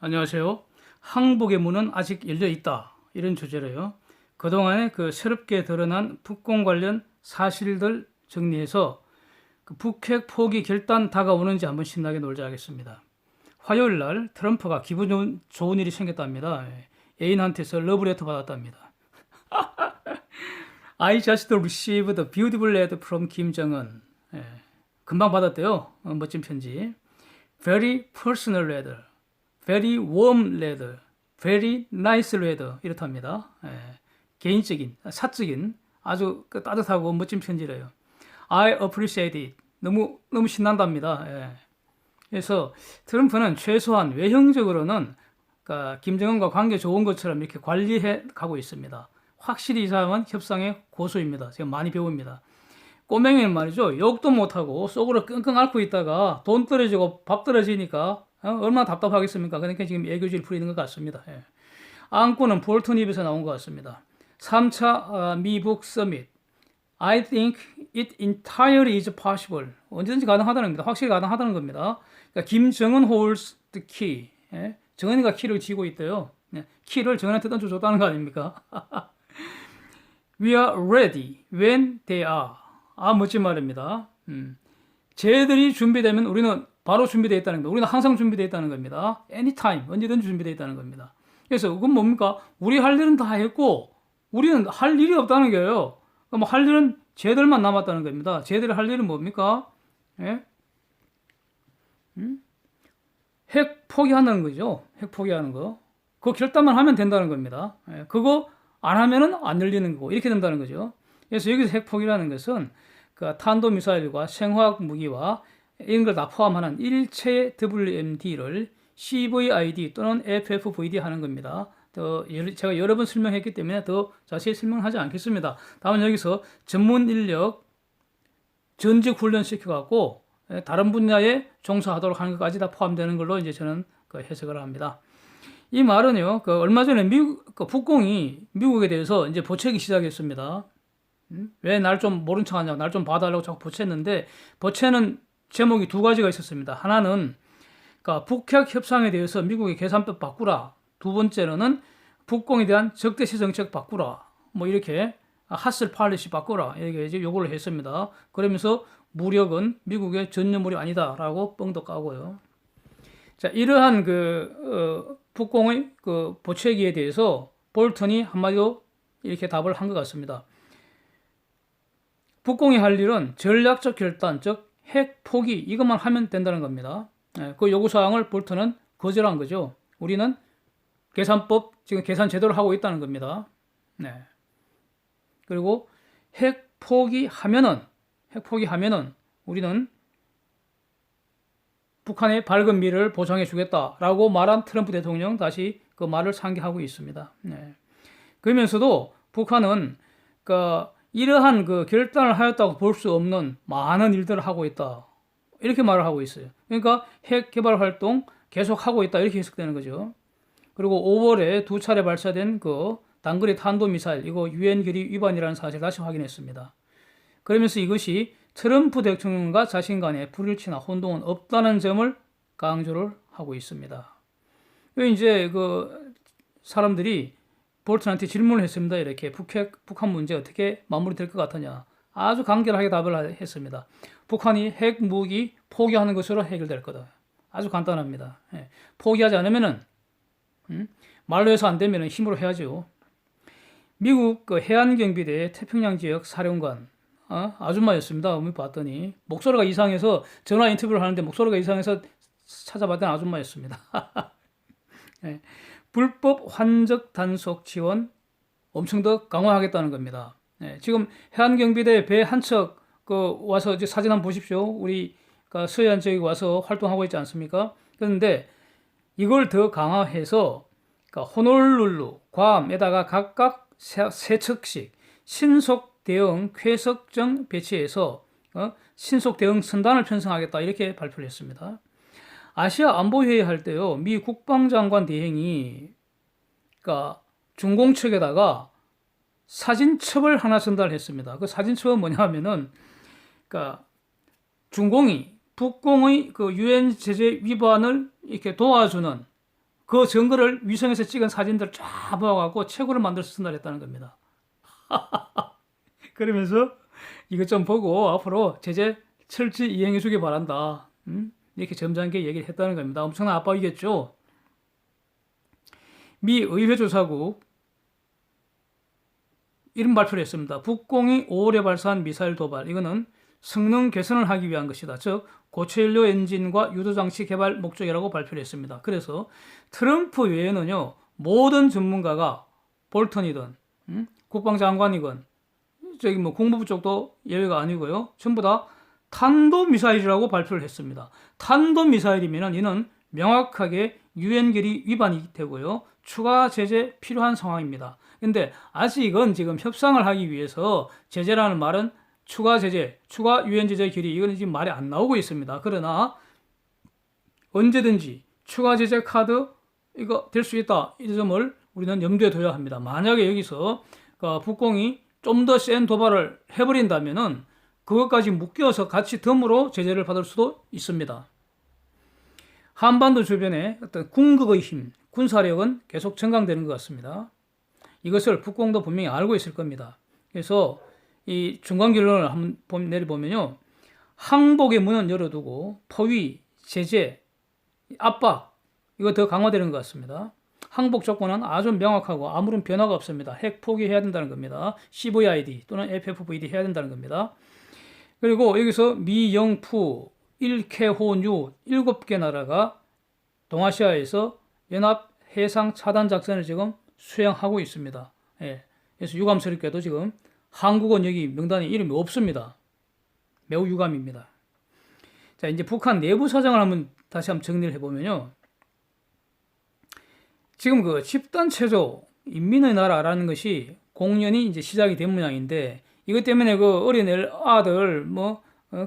안녕하세요. 항복의 문은 아직 열려 있다. 이런 주제로요. 그동안에 새롭게 드러난 북공 관련 사실들 정리해서 북핵 포기 결단 다가오는지 한번 신나게 놀자 하겠습니다. 화요일 날 트럼프가 기분 좋은 일이 생겼답니다. 애인한테서 러브레터 받았답니다. I just received a beautiful letter from Kim Jong-un. 금방 받았대요. 멋진 편지. Very personal letter. Very warm letter, very nice letter 이렇답니다. 개인적인, 사적인 아주 따뜻하고 멋진 편지래요. I appreciate it. 너무 신난답니다. 그래서 트럼프는 최소한 외형적으로는 김정은과 관계 좋은 것처럼 이렇게 관리해 가고 있습니다. 확실히 이 사람은 협상의 고수입니다. 제가 많이 배웁니다. 꼬맹이는 말이죠. 욕도 못하고 속으로 끙끙 앓고 있다가 돈 떨어지고 밥 떨어지니까 얼마나 답답하겠습니까? 그러니까 지금 애교질 부리는 것 같습니다. 안건은 볼턴 입에서 나온 것 같습니다. 3차 미북 서밋. I think it entirely is possible. 언제든지 가능하다는 겁니다. 확실히 가능하다는 겁니다. 그러니까 김정은 holds the key. 정은이가 키를 쥐고 있대요. 키를 정은한테 던져줬다는 거 아닙니까? We are ready when they are. 멋진 말입니다. 쟤들이 준비되면 우리는 바로 준비되어 있다는 겁니다. 우리는 항상 준비되어 있다는 겁니다. anytime, 언제든지 준비되어 있다는 겁니다. 그래서 그건 뭡니까? 우리 할 일은 다 했고 우리는 할 일이 없다는 거예요. 그럼 할 일은 쟤들만 남았다는 겁니다. 쟤들이 할 일은 뭡니까? 핵 포기하는 거죠. 핵 포기하는 거. 그 결단만 하면 된다는 겁니다. 그거 안 하면은 안 열리는 거고 이렇게 된다는 거죠. 그래서 여기서 핵 포기라는 것은 탄도미사일과 생화학 무기와 이런 걸 다 포함하는 일체 WMD를 CVID 또는 FFVD 하는 겁니다. 제가 여러 번 설명했기 때문에 더 자세히 설명하지 않겠습니다. 다만 여기서 전문 인력 전직 훈련 시켜갖고 다른 분야에 종사하도록 하는 것까지 다 포함되는 걸로 이제 저는 해석을 합니다. 이 말은요, 얼마 전에 북공이 미국에 대해서 이제 보채기 시작했습니다. 왜 날 좀 모른 척 하냐고, 날 좀 봐달라고 자꾸 보챘는데, 보채는 제목이 두 가지가 있었습니다. 하나는, 북핵 협상에 대해서 미국의 계산법 바꾸라. 두 번째로는 북공에 대한 적대시 정책 바꾸라. 뭐 이렇게, 핫슬 팔리시 바꾸라. 이렇게 이제 요구를 했습니다. 그러면서 무력은 미국의 전유물이 아니다라고 뻥도 까고요. 자, 이러한 북공의 보채기에 대해서 볼턴이 한마디로 이렇게 답을 한 것 같습니다. 북공이 할 일은 전략적 결단, 즉 핵 포기 이것만 하면 된다는 겁니다. 그 요구사항을 볼턴은 거절한 거죠. 우리는 계산법, 지금 계산 제대로 하고 있다는 겁니다. 그리고 핵 포기하면은 우리는 북한의 밝은 미래를 보장해 주겠다라고 말한 트럼프 대통령 다시 그 말을 상기하고 있습니다. 그러면서도 북한은 이러한 결단을 하였다고 볼 수 없는 많은 일들을 하고 있다. 이렇게 말을 하고 있어요. 그러니까 핵 개발 활동 계속 하고 있다. 이렇게 해석되는 거죠. 그리고 5월에 두 차례 발사된 단거리 탄도미사일, 이거 유엔 결의 위반이라는 사실을 다시 확인했습니다. 그러면서 이것이 트럼프 대통령과 자신 간에 불일치나 혼동은 없다는 점을 강조를 하고 있습니다. 이제 사람들이 볼턴한테 질문을 했습니다. 이렇게 북한 문제 어떻게 마무리될 것 같으냐. 아주 간결하게 답을 했습니다. 북한이 핵 무기 포기하는 것으로 해결될 거다. 아주 간단합니다. 포기하지 않으면은 말로 해서 안 되면은 힘으로 해야죠. 미국 해안경비대 태평양 지역 사령관 아줌마였습니다. 봤더니 목소리가 이상해서 전화 인터뷰를 하는데 목소리가 이상해서 찾아봤더니 아줌마였습니다. 불법 환적 단속 지원 엄청 더 강화하겠다는 겁니다. 지금 해안경비대 배 한 척 와서 이제 사진 한번 보십시오. 우리 서해안 지역에 와서 활동하고 있지 않습니까? 그런데 이걸 더 강화해서 호놀룰루, 괌에다가 각각 세 척씩 신속 대응 쾌속정 배치해서 신속 대응 선단을 편성하겠다 이렇게 발표를 했습니다. 아시아 안보회의 할 때요, 미 국방장관 대행이 중공 측에다가 사진첩을 하나 전달했습니다. 그 사진첩은 뭐냐 하면은 중공이 북공의 유엔 제재 위반을 이렇게 도와주는 그 증거를 위성에서 찍은 사진들 쫙 모아갖고 책으로 만들어서 전달했다는 겁니다. 그러면서 이것 좀 보고 앞으로 제재 철저히 이행해 주기 바란다. 이렇게 점잖게 얘기를 했다는 겁니다. 엄청난 압박이겠죠. 미 의회 조사국 이런 발표를 했습니다. 북공이 5월에 발사한 미사일 도발. 이거는 성능 개선을 하기 위한 것이다. 즉 고체연료 엔진과 유도장치 개발 목적이라고 발표를 했습니다. 그래서 트럼프 외에는요. 모든 전문가가 볼턴이든 국방장관이건 저기 뭐 국무부 쪽도 예외가 아니고요. 전부 다 탄도미사일이라고 발표를 했습니다. 탄도미사일이면 이는 명확하게 유엔 결의 위반이 되고요. 추가 제재 필요한 상황입니다. 근데 아직은 지금 협상을 하기 위해서 제재라는 말은 추가 제재, 추가 유엔 제재 결의 이거는 지금 말이 안 나오고 있습니다. 그러나 언제든지 추가 제재 카드 이거 될 수 있다. 이 점을 우리는 염두에 둬야 합니다. 만약에 여기서 북공이 좀 더 센 도발을 해버린다면은 그것까지 묶여서 같이 덤으로 제재를 받을 수도 있습니다. 한반도 주변에 어떤 궁극의 힘, 군사력은 계속 증강되는 것 같습니다. 이것을 북공도 분명히 알고 있을 겁니다. 그래서 이 중간 결론을 한번 내려보면요. 항복의 문은 열어두고 포위, 제재, 압박 이거 더 강화되는 것 같습니다. 항복 조건은 아주 명확하고 아무런 변화가 없습니다. 핵 포기해야 된다는 겁니다. CVID 또는 FFVD 해야 된다는 겁니다. 그리고 여기서 미, 영, 푸, 일, 캐, 호, 뉴 7개 나라가 동아시아에서 연합 해상 차단 작전을 지금 수행하고 있습니다. 예. 그래서 유감스럽게도 지금 한국은 여기 명단에 이름이 없습니다. 매우 유감입니다. 자, 이제 북한 내부 사정을 다시 한번 정리를 해보면요. 지금 그 집단 체조, 인민의 나라라는 것이 공연이 이제 시작이 된 모양인데 이것 때문에 그 어린 아들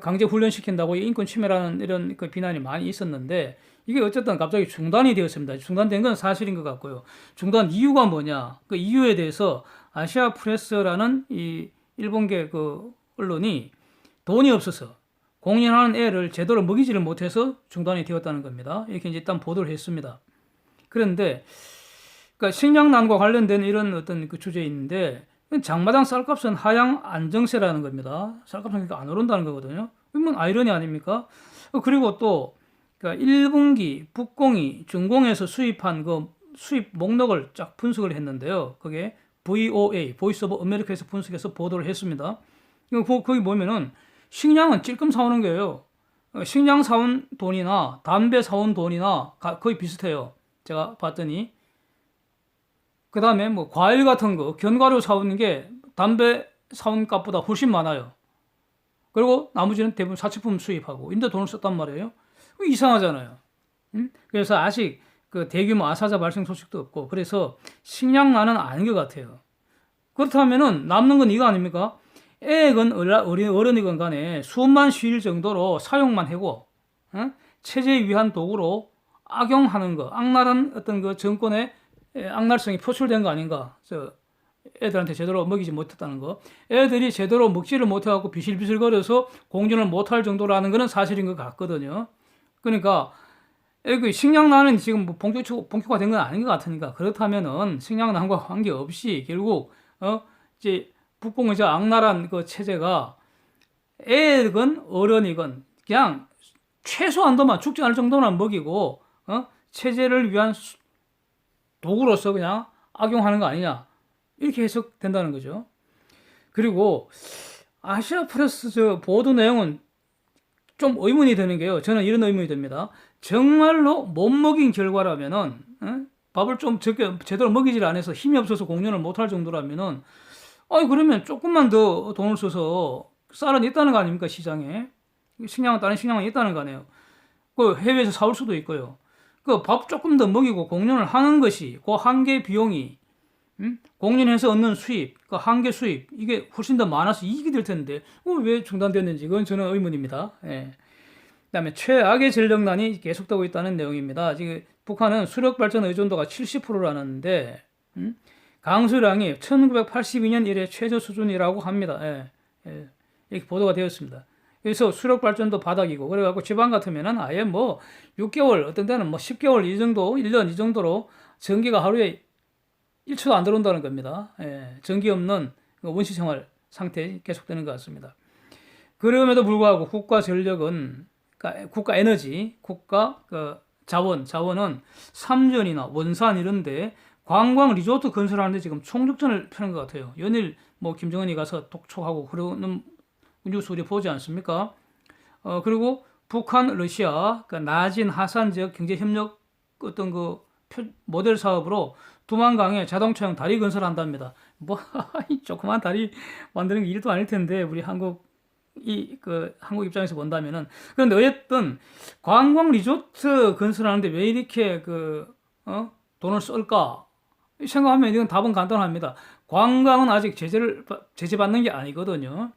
강제 훈련시킨다고 인권 침해라는 이런 그 비난이 많이 있었는데 이게 어쨌든 갑자기 중단이 되었습니다. 중단된 건 사실인 것 같고요. 중단 이유가 뭐냐? 그 이유에 대해서 아시아 프레스라는 이 일본계 그 언론이 돈이 없어서 공연하는 애를 제대로 먹이지를 못해서 중단이 되었다는 겁니다. 이렇게 이제 일단 보도를 했습니다. 그런데 그러니까 식량난과 관련된 이런 어떤 그 주제인데 장마당 쌀값은 하향 안정세라는 겁니다. 쌀값은 그러니까 안 오른다는 거거든요. 이건 아이러니 아닙니까? 그리고 또 그러니까 1분기 북공이 중공에서 수입한 그 수입 목록을 쫙 분석을 했는데요. 그게 VOA, 보이스 오브 아메리카에서 분석해서 보도를 했습니다. 거기 보면은 식량은 찔끔 사오는 거예요. 식량 사온 돈이나 담배 사온 돈이나 거의 비슷해요. 제가 봤더니 그 다음에 뭐 과일 같은 거 견과류 사오는 게 담배 사온 값보다 훨씬 많아요. 그리고 나머지는 대부분 사치품 수입하고 인데 돈을 썼단 말이에요. 이상하잖아요. 그래서 아직 그 대규모 아사자 발생 소식도 없고 그래서 식량난은 아닌 것 같아요. 그렇다면은 남는 건 이거 아닙니까? 애건 어른이건 간에 숨만 쉴 정도로 사용만 하고 체제 위한 도구로 악용하는 거, 악랄한 어떤 그 정권의 악랄성이 표출된 거 아닌가? 애들한테 제대로 먹이지 못했다는 거. 애들이 제대로 먹지를 못해갖고 비실비실거려서 공존을 못할 정도라는 거는 사실인 것 같거든요. 그러니까 식량난은 지금 뭐 본격화된 건 아닌 것 같으니까 그렇다면은 식량난과 관계없이 결국 이제 북공의 저 악랄한 그 체제가 애건 어른이건 그냥 최소한도만 죽지 않을 정도만 먹이고 체제를 위한 도구로서 그냥 악용하는 거 아니냐 이렇게 해석된다는 거죠. 그리고 아시아 프레스 저 보도 내용은 좀 의문이 드는 게요. 저는 이런 의문이 듭니다. 정말로 못 먹인 결과라면은 밥을 좀 제대로 먹이질 않아서 힘이 없어서 공연을 못할 정도라면은 그러면 조금만 더 돈을 써서 쌀은 있다는 거 아닙니까 시장에 다른 식량은 있다는 거 아니에요. 그 해외에서 사올 수도 있고요. 그 밥 조금 더 먹이고 공연을 하는 것이 그 한 개 비용이 공연해서 얻는 수입, 그 한 개 수입 이게 훨씬 더 많아서 이익이 될 텐데 왜 중단됐는지 그건 저는 의문입니다. 예. 그다음에 최악의 전력난이 계속되고 있다는 내용입니다. 지금 북한은 수력 발전 의존도가 70%라는데 강수량이 1982년 이래 최저 수준이라고 합니다. 예. 예. 이렇게 보도가 되었습니다. 그래서 수력 발전도 바닥이고 그래갖고 지방 같으면은 아예 뭐 6개월 어떤 데는 뭐 10개월 이 정도 1년 이 정도로 전기가 하루에 1초도 안 들어온다는 겁니다. 예, 전기 없는 원시 생활 상태 계속되는 것 같습니다. 그럼에도 불구하고 국가 전력은 그러니까 국가 에너지, 국가 자원은 삼전이나 원산 이런데 관광 리조트 건설하는데 지금 총력전을 펴는 것 같아요. 연일 뭐 김정은이 가서 독촉하고 그러는 뉴스 우리 보지 않습니까? 그리고 북한, 러시아, 그러니까 나진 하산 지역 경제 협력 어떤 그 모델 사업으로 두만강에 자동차용 다리 건설한답니다. 뭐 이 조그만 다리 만드는 게 일도 아닐 텐데 우리 한국 한국 입장에서 본다면은 그런데 어쨌든 관광 리조트 건설하는데 왜 이렇게 돈을 쏠까? 생각하면 이건 답은 간단합니다. 관광은 아직 제재받는 게 아니거든요.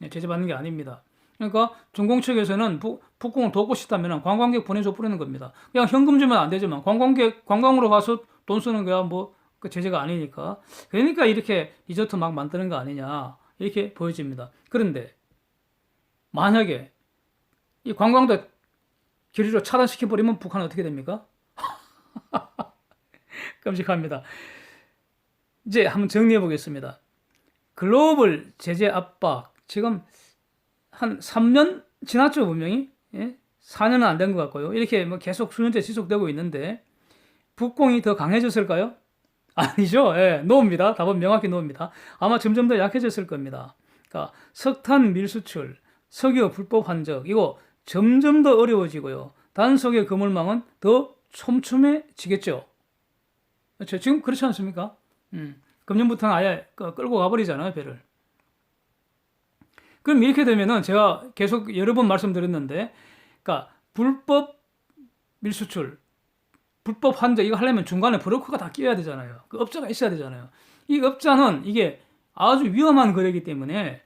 제재받는 게 아닙니다. 그러니까 중공 측에서는 북공을 돕고 싶다면 관광객 보내줘 뿌리는 겁니다. 그냥 현금 주면 안 되지만 관광으로 가서 돈 쓰는 거야 뭐 그 제재가 아니니까. 그러니까 이렇게 리조트 막 만드는 거 아니냐 이렇게 보여집니다. 그런데 만약에 이 관광도 길이로 차단시켜 버리면 북한은 어떻게 됩니까? 끔찍합니다. 이제 한번 정리해 보겠습니다. 글로벌 제재 압박 지금 한 3년 지났죠, 분명히. 예? 4년은 안 된 것 같고요. 이렇게 뭐 계속 수년째 지속되고 있는데 북공이 더 강해졌을까요? 아니죠. 예, 노입니다. 답은 명확히 노입니다. 아마 점점 더 약해졌을 겁니다. 그러니까 석탄 밀수출, 석유 불법 환적 이거 점점 더 어려워지고요. 단석의 그물망은 더 촘촘해지겠죠. 그렇죠. 지금 그렇지 않습니까? 금년부터는 아예 끌고 가버리잖아요, 배를. 그럼 이렇게 되면은 제가 계속 여러 번 말씀드렸는데, 그러니까 불법 밀수출, 불법 환적 이거 하려면 중간에 브로커가 다 끼어야 되잖아요. 그 업자가 있어야 되잖아요. 이 업자는 이게 아주 위험한 거래이기 때문에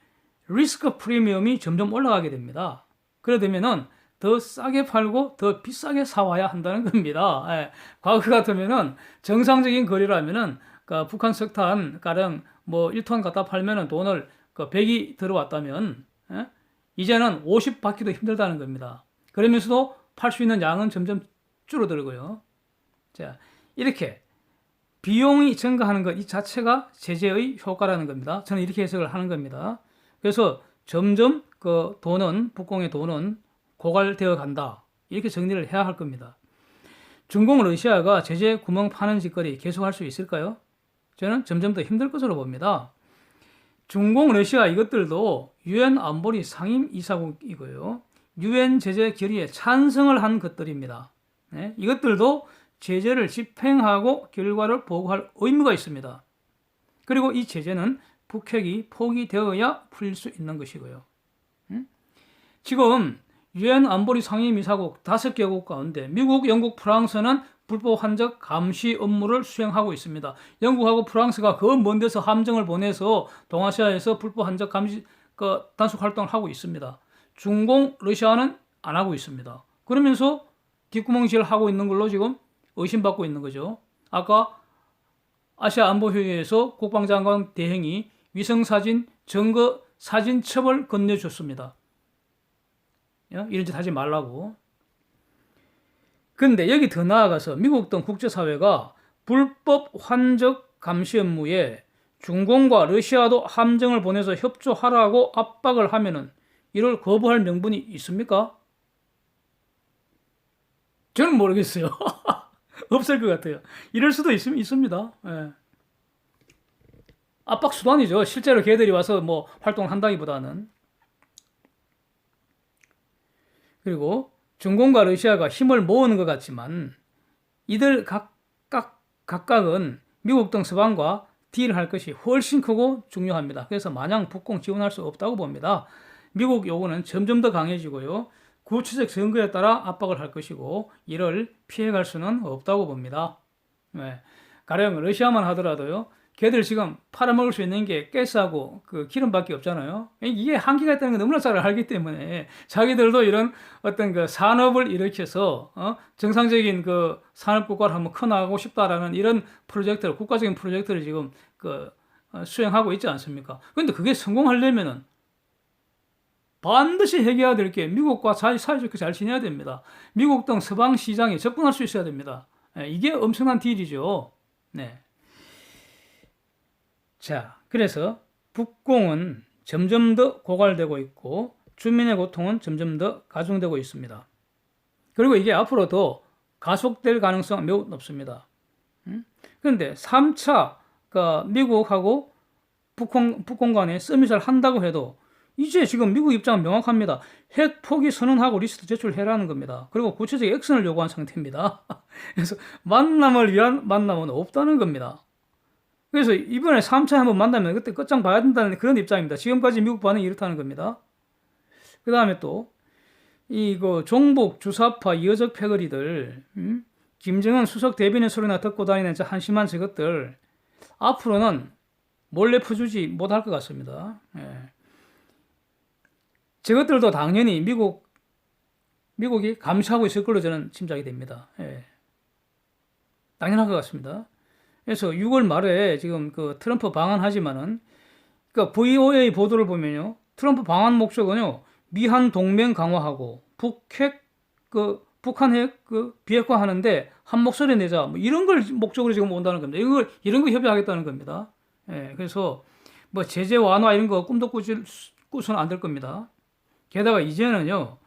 리스크 프리미엄이 점점 올라가게 됩니다. 그래 되면은 더 싸게 팔고 더 비싸게 사와야 한다는 겁니다. 예. 과거 같으면은 정상적인 거래라면은 그러니까 북한 석탄 가령 뭐 1톤 갖다 팔면은 돈을 100이 들어왔다면 예? 이제는 50 받기도 힘들다는 겁니다. 그러면서도 팔 수 있는 양은 점점 줄어들고요. 자, 이렇게 비용이 증가하는 것 이 자체가 제재의 효과라는 겁니다. 저는 이렇게 해석을 하는 겁니다. 그래서 점점 북공의 돈은 고갈되어 간다. 이렇게 정리를 해야 할 겁니다. 중공 러시아가 제재 구멍 파는 짓거리 계속할 수 있을까요? 저는 점점 더 힘들 것으로 봅니다. 중공 러시아 이것들도 유엔 안보리 상임 이사국이고요. 유엔 제재 결의에 찬성을 한 것들입니다. 네? 이것들도 제재를 집행하고 결과를 보고할 의무가 있습니다. 그리고 이 제재는 북핵이 포기되어야 풀릴 수 있는 것이고요. 지금 유엔 안보리 상임이사국 5개국 가운데 미국, 영국, 프랑스는 불법 환적 감시 업무를 수행하고 있습니다. 영국하고 프랑스가 그 먼 데서 함정을 보내서 동아시아에서 불법 환적 감시 단속 활동을 하고 있습니다. 중공, 러시아는 안 하고 있습니다. 그러면서 뒷구멍질 하고 있는 걸로 지금 의심받고 있는 거죠. 아까 아시아 안보회의에서 국방장관 대행이 위성사진 증거 사진 첩을 건네줬습니다. 이런 짓 하지 말라고. 근데 여기 더 나아가서 미국 등 국제사회가 불법 환적 감시 업무에 중공과 러시아도 함정을 보내서 협조하라고 압박을 하면은 이를 거부할 명분이 있습니까? 저는 모르겠어요. 없을 것 같아요. 이럴 수도 있습니다. 예. 압박 수단이죠. 실제로 걔들이 와서 뭐 활동을 한다기보다는. 그리고 중공과 러시아가 힘을 모으는 것 같지만 이들 각각은 미국 등 서방과 딜할 것이 훨씬 크고 중요합니다. 그래서 마냥 북공 지원할 수 없다고 봅니다. 미국 요구는 점점 더 강해지고요. 구체적 증거에 따라 압박을 할 것이고 이를 피해갈 수는 없다고 봅니다. 네. 가령 러시아만 하더라도요. 걔들 지금 팔아먹을 수 있는 게 가스하고 기름밖에 없잖아요. 이게 한계가 있다는 걸 너무나 잘 알기 때문에 자기들도 이런 어떤 산업을 일으켜서 정상적인 산업국가를 한번 커나가고 싶다라는 이런 프로젝트를 국가적인 프로젝트를 지금 수행하고 있지 않습니까? 그런데 그게 성공하려면은 반드시 해결해야 될 게 미국과 사이좋게 잘 지내야 됩니다. 미국 등 서방 시장에 접근할 수 있어야 됩니다. 이게 엄청난 딜이죠. 네. 자, 그래서 북공은 점점 더 고갈되고 있고 주민의 고통은 점점 더 가중되고 있습니다. 그리고 이게 앞으로 더 가속될 가능성은 매우 높습니다. 그런데 3차 미국하고 북공 간에 서밋을 한다고 해도 이제 지금 미국 입장은 명확합니다. 핵 포기 선언하고 리스트 제출해라는 겁니다. 그리고 구체적인 액션을 요구한 상태입니다. 그래서 만남을 위한 만남은 없다는 겁니다. 그래서 이번에 3차 한번 만나면 그때 끝장 봐야 된다는 그런 입장입니다. 지금까지 미국 반응이 이렇다는 겁니다. 그 다음에 또 이거 종북 주사파 이어적 패거리들, 김정은 수석 대변인 소리나 듣고 다니는 저 한심한 저것들 앞으로는 몰래 퍼주지 못할 것 같습니다. 예. 저것들도 당연히 미국이 감시하고 있을 걸로 저는 짐작이 됩니다. 예. 당연할 것 같습니다. 그래서 6월 말에 지금 그 트럼프 방한하지만은 그 VOA 보도를 보면요, 트럼프 방한 목적은요, 미한 동맹 강화하고 북한 핵 비핵화 하는데 한 목소리 내자 뭐 이런 걸 목적으로 지금 온다는 겁니다. 이런 거 협의하겠다는 겁니다. 예, 그래서 뭐 제재 완화 이런 거 꿈도 꾸서는 안 될 겁니다. 게다가 이제는요,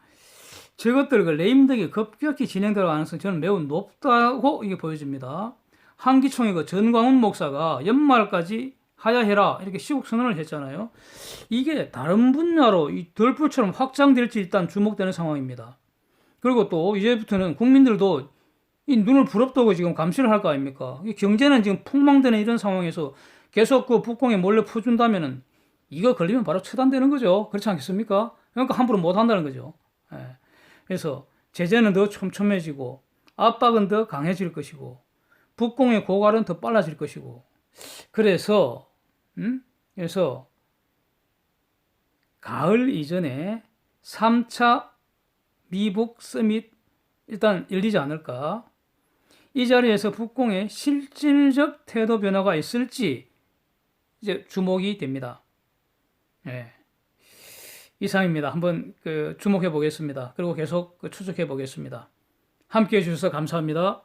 저것들 레임덕이 급격히 진행될 가능성이 저는 매우 높다고 이게 보여집니다. 한기총의 그 전광훈 목사가 연말까지 하야해라 이렇게 시국 선언을 했잖아요. 이게 다른 분야로 이 덜불처럼 확장될지 일단 주목되는 상황입니다. 그리고 또 이제부터는 국민들도 이 눈을 부릅뜨고 지금 감시를 할 거 아닙니까? 경제는 지금 폭망되는 이런 상황에서 계속 그 북공에 몰래 퍼준다면은 이거 걸리면 바로 처단되는 거죠. 그렇지 않겠습니까? 그러니까 함부로 못 한다는 거죠. 예. 그래서 제재는 더 촘촘해지고 압박은 더 강해질 것이고 북공의 고갈은 더 빨라질 것이고 그래서 가을 이전에 3차 미북 서밋 일단 열리지 않을까? 이 자리에서 북공의 실질적 태도 변화가 있을지 이제 주목이 됩니다. 네. 이상입니다. 한번 주목해 보겠습니다. 그리고 계속 추적해 보겠습니다. 함께 해주셔서 감사합니다.